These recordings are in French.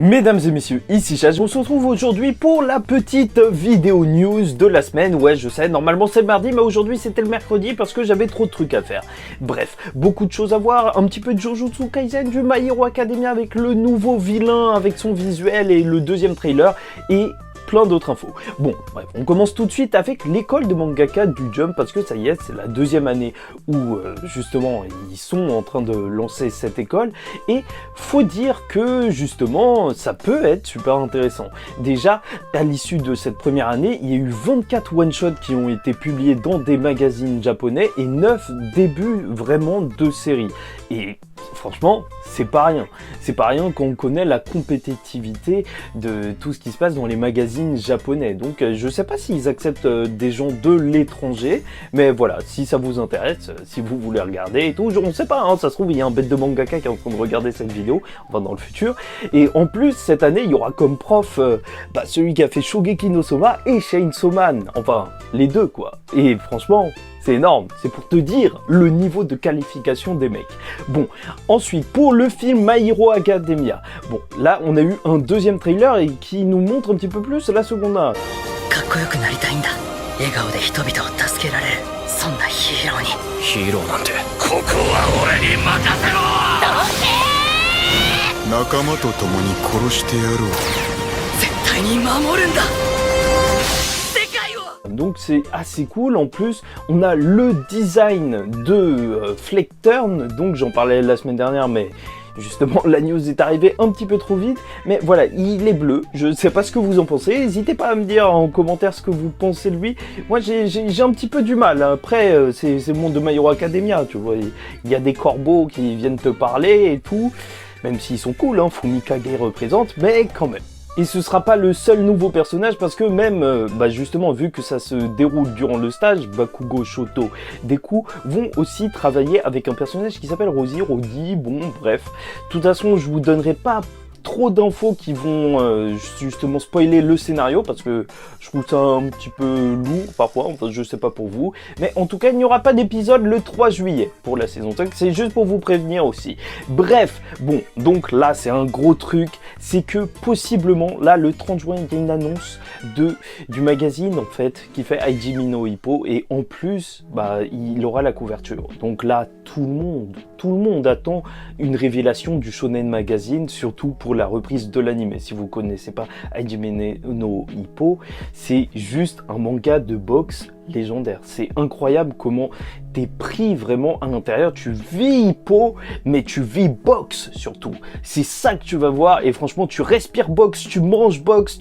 Mesdames et messieurs, ici Chaz, on se retrouve aujourd'hui pour la petite vidéo news de la semaine. Ouais, je sais, normalement c'est le mardi, mais aujourd'hui c'était le mercredi parce que j'avais trop de trucs à faire. Bref, beaucoup de choses à voir, un petit peu de Jujutsu Kaisen, du My Hero Academia avec le nouveau vilain, avec son visuel et le deuxième trailer, et plein d'autres infos. Bon, bref, on commence tout de suite avec l'école de mangaka du Jump, parce que ça y est, c'est la deuxième année où, justement, ils sont en train de lancer cette école, et faut dire que, justement, ça peut être super intéressant. Déjà, à l'issue de cette première année, il y a eu 24 one-shots qui ont été publiés dans des magazines japonais, et 9 débuts vraiment de séries. Et franchement, c'est pas rien. C'est pas rien quand on connaît la compétitivité de tout ce qui se passe dans les magazines japonais. Donc je sais pas s'ils acceptent des gens de l'étranger, mais voilà, si ça vous intéresse, si vous voulez regarder et tout, on sait pas, hein, ça se trouve il y a un bête de mangaka qui est en train de regarder cette vidéo, enfin dans le futur. Et en plus, cette année, il y aura comme prof celui qui a fait Shogeki no Soma et Chainsaw Man. Enfin, les deux quoi. Et franchement, c'est énorme, c'est pour te dire le niveau de qualification des mecs. Bon, ensuite, pour le film My Hero Academia. Bon, là, on a eu un deuxième trailer et qui nous montre un petit peu plus la seconde. Donc c'est assez cool. En plus, on a le design de Fleckturn, donc j'en parlais la semaine dernière, mais justement la news est arrivée un petit peu trop vite. Mais voilà, il est bleu, je sais pas ce que vous en pensez, n'hésitez pas à me dire en commentaire ce que vous pensez de lui. Moi j'ai un petit peu du mal, après c'est le monde de My Hero Academia, tu vois, il y a des corbeaux qui viennent te parler et tout, même s'ils sont cool, hein, Fumikage représente, mais quand même. Et ce sera pas le seul nouveau personnage parce que même, justement, vu que ça se déroule durant le stage, Bakugo, Shoto, Deku vont aussi travailler avec un personnage qui s'appelle Rosie, Rodi, bon, bref. De toute façon, je vous donnerai pas trop d'infos qui vont justement spoiler le scénario parce que je trouve ça un petit peu lourd parfois, enfin je sais pas pour vous, mais en tout cas il n'y aura pas d'épisode le 3 juillet pour la saison 5, c'est juste pour vous prévenir aussi. Bref, bon, donc là c'est un gros truc, c'est que possiblement là le 30 juin il y a une annonce du magazine en fait qui fait Hajime no Ippo, et en plus il aura la couverture, donc là tout le monde attend une révélation du Shonen Magazine, surtout pour la reprise de l'anime. Si vous connaissez pas Hajime no Ippo, c'est juste un manga de boxe légendaire. C'est incroyable comment t'es pris vraiment à l'intérieur. Tu vis Hippo, mais tu vis boxe surtout. C'est ça que tu vas voir, et franchement, tu respires boxe, tu manges boxe,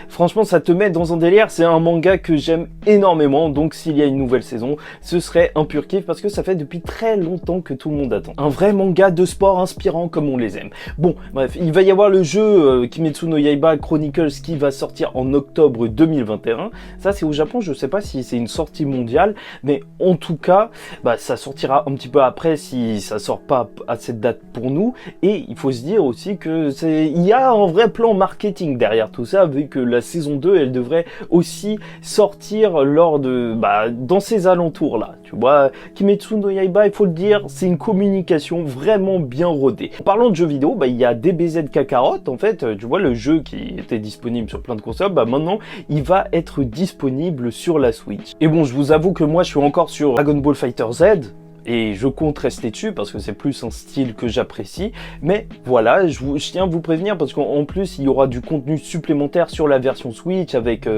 franchement, ça te met dans un délire. C'est un manga que j'aime énormément, donc s'il y a une nouvelle saison, ce serait un pur kiff parce que ça fait depuis très longtemps que tout le monde attend. Un vrai manga de sport inspirant comme on les aime. Bon, bref, il va y avoir le jeu Kimetsu no Yaiba Chronicles qui va sortir en octobre 2021. Ça, c'est au Japon, je sais pas si c'est une sortie mondiale, mais en tout cas, ça sortira un petit peu après si ça sort pas à cette date pour nous. Et il faut se dire aussi que il y a un vrai plan marketing derrière tout ça, vu que la saison 2, elle devrait aussi sortir lors de, dans ces alentours là. Tu vois, Kimetsu no Yaiba, il faut le dire, c'est une communication vraiment bien rodée. En parlant de jeux vidéo, il y a DBZ Kakarot, en fait, tu vois, le jeu qui était disponible sur plein de consoles, maintenant, il va être disponible sur la Switch. Et bon, je vous avoue que moi, je suis encore sur Dragon Ball Fighter Z, et je compte rester dessus parce que c'est plus un style que j'apprécie. Mais voilà, je tiens à vous prévenir parce qu'en plus, il y aura du contenu supplémentaire sur la version Switch avec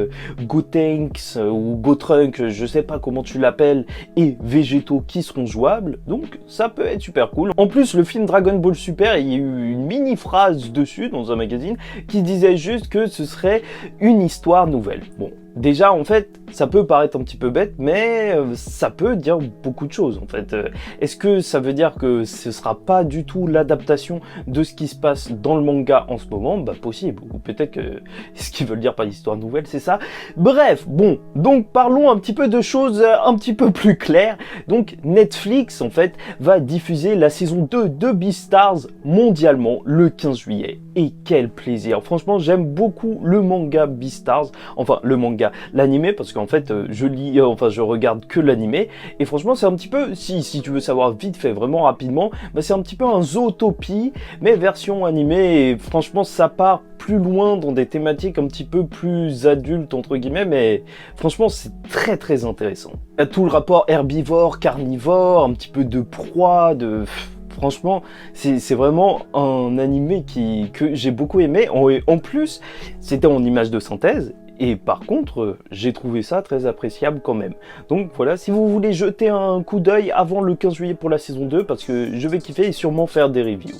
Gotenks ou Gotrunk, je sais pas comment tu l'appelles, et Végétaux qui seront jouables. Donc ça peut être super cool. En plus, le film Dragon Ball Super, il y a eu une mini phrase dessus dans un magazine qui disait juste que ce serait une histoire nouvelle. Bon. Déjà, en fait, ça peut paraître un petit peu bête, mais ça peut dire beaucoup de choses, en fait. Est-ce que ça veut dire que ce sera pas du tout l'adaptation de ce qui se passe dans le manga en ce moment? Possible. Ou peut-être que ce qu'ils veulent dire par l'histoire nouvelle, c'est ça. Bref, bon. Donc, parlons un petit peu de choses un petit peu plus claires. Donc, Netflix, en fait, va diffuser la saison 2 de Beastars mondialement le 15 juillet. Et quel plaisir. Franchement, j'aime beaucoup le manga Beastars. Enfin, le manga l'animé, parce qu'en fait, je regarde que l'animé, et franchement, c'est un petit peu, si tu veux savoir vite fait, vraiment rapidement, bah, c'est un petit peu un Zootopie, mais version animée, et franchement, ça part plus loin dans des thématiques un petit peu plus adultes, entre guillemets, mais franchement, c'est très très intéressant. Il y a tout le rapport herbivore, carnivore, un petit peu de proie, Franchement, c'est vraiment un animé que j'ai beaucoup aimé. En plus, c'était en image de synthèse. Et par contre, j'ai trouvé ça très appréciable quand même. Donc voilà, si vous voulez jeter un coup d'œil avant le 15 juillet pour la saison 2, parce que je vais kiffer et sûrement faire des reviews.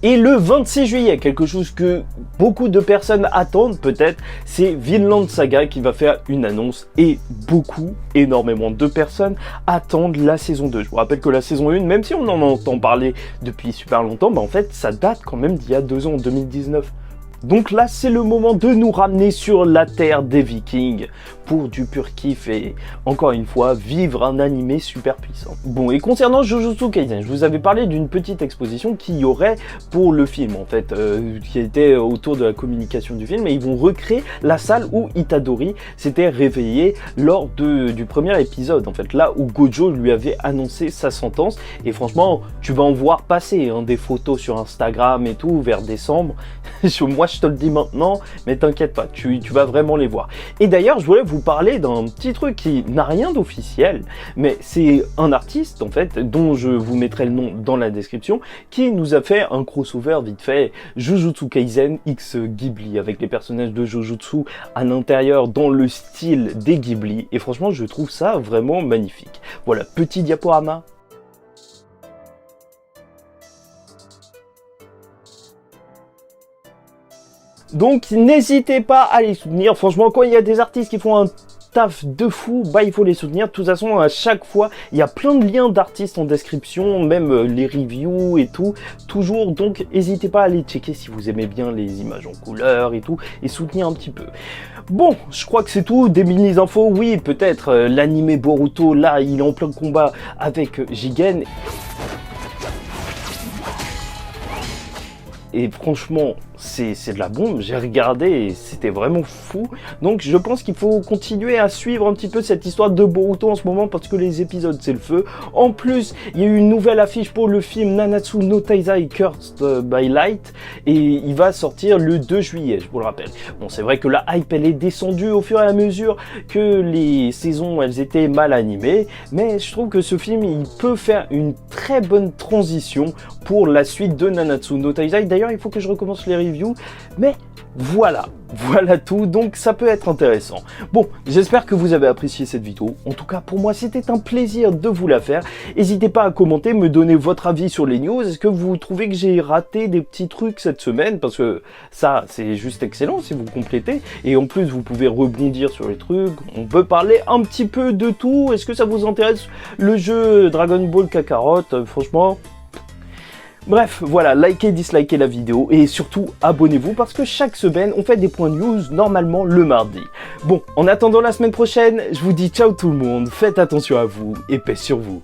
Et le 26 juillet, quelque chose que beaucoup de personnes attendent peut-être, c'est Vinland Saga qui va faire une annonce et énormément de personnes attendent la saison 2. Je vous rappelle que la saison 1, même si on en entend parler depuis super longtemps, bah en fait ça date quand même d'il y a 2 ans, en 2019. Donc là, c'est le moment de nous ramener sur la terre des Vikings pour du pur kiff et, encore une fois, vivre un animé super puissant. Bon, et concernant Jujutsu Kaisen, je vous avais parlé d'une petite exposition qu'il y aurait pour le film, en fait, qui était autour de la communication du film, et ils vont recréer la salle où Itadori s'était réveillé lors du premier épisode, en fait, là où Gojo lui avait annoncé sa sentence, et franchement, tu vas en voir passer hein, des photos sur Instagram et tout, vers décembre. Moi, je te le dis maintenant, mais t'inquiète pas, tu vas vraiment les voir. Et d'ailleurs, je voulais vous parler d'un petit truc qui n'a rien d'officiel, mais c'est un artiste, en fait, dont je vous mettrai le nom dans la description, qui nous a fait un crossover vite fait, Jujutsu Kaisen X Ghibli, avec les personnages de Jujutsu à l'intérieur, dans le style des Ghibli, et franchement, je trouve ça vraiment magnifique. Voilà, petit diaporama. Donc n'hésitez pas à les soutenir, franchement quand il y a des artistes qui font un taf de fou, bah il faut les soutenir. De toute façon à chaque fois il y a plein de liens d'artistes en description, même les reviews et tout, toujours, donc n'hésitez pas à aller checker si vous aimez bien les images en couleur et tout, et soutenir un petit peu. Bon, je crois que c'est tout, des mini infos, oui peut-être l'animé Boruto, là il est en plein combat avec Jigen. Et franchement, c'est de la bombe, j'ai regardé et c'était vraiment fou. Donc je pense qu'il faut continuer à suivre un petit peu cette histoire de Boruto en ce moment parce que les épisodes c'est le feu. En plus, il y a eu une nouvelle affiche pour le film Nanatsu no Taizai Cursed by Light et il va sortir le 2 juillet, je vous le rappelle. Bon, c'est vrai que la hype elle est descendue au fur et à mesure que les saisons elles étaient mal animées, mais je trouve que ce film il peut faire une très bonne transition pour la suite de Nanatsu no Taizai. D'ailleurs, il faut que je recommence les reviews, mais voilà tout, donc ça peut être intéressant. Bon, j'espère que vous avez apprécié cette vidéo. En tout cas, pour moi, c'était un plaisir de vous la faire. N'hésitez pas à commenter, me donner votre avis sur les news. Est-ce que vous trouvez que j'ai raté des petits trucs cette semaine? Parce que ça, c'est juste excellent si vous complétez. Et en plus, vous pouvez rebondir sur les trucs. On peut parler un petit peu de tout. Est-ce que ça vous intéresse, le jeu Dragon Ball Kakarot? Franchement... Bref, voilà, likez, dislikez la vidéo et surtout abonnez-vous parce que chaque semaine on fait des points news normalement le mardi. Bon, en attendant la semaine prochaine, je vous dis ciao tout le monde, faites attention à vous et paix sur vous.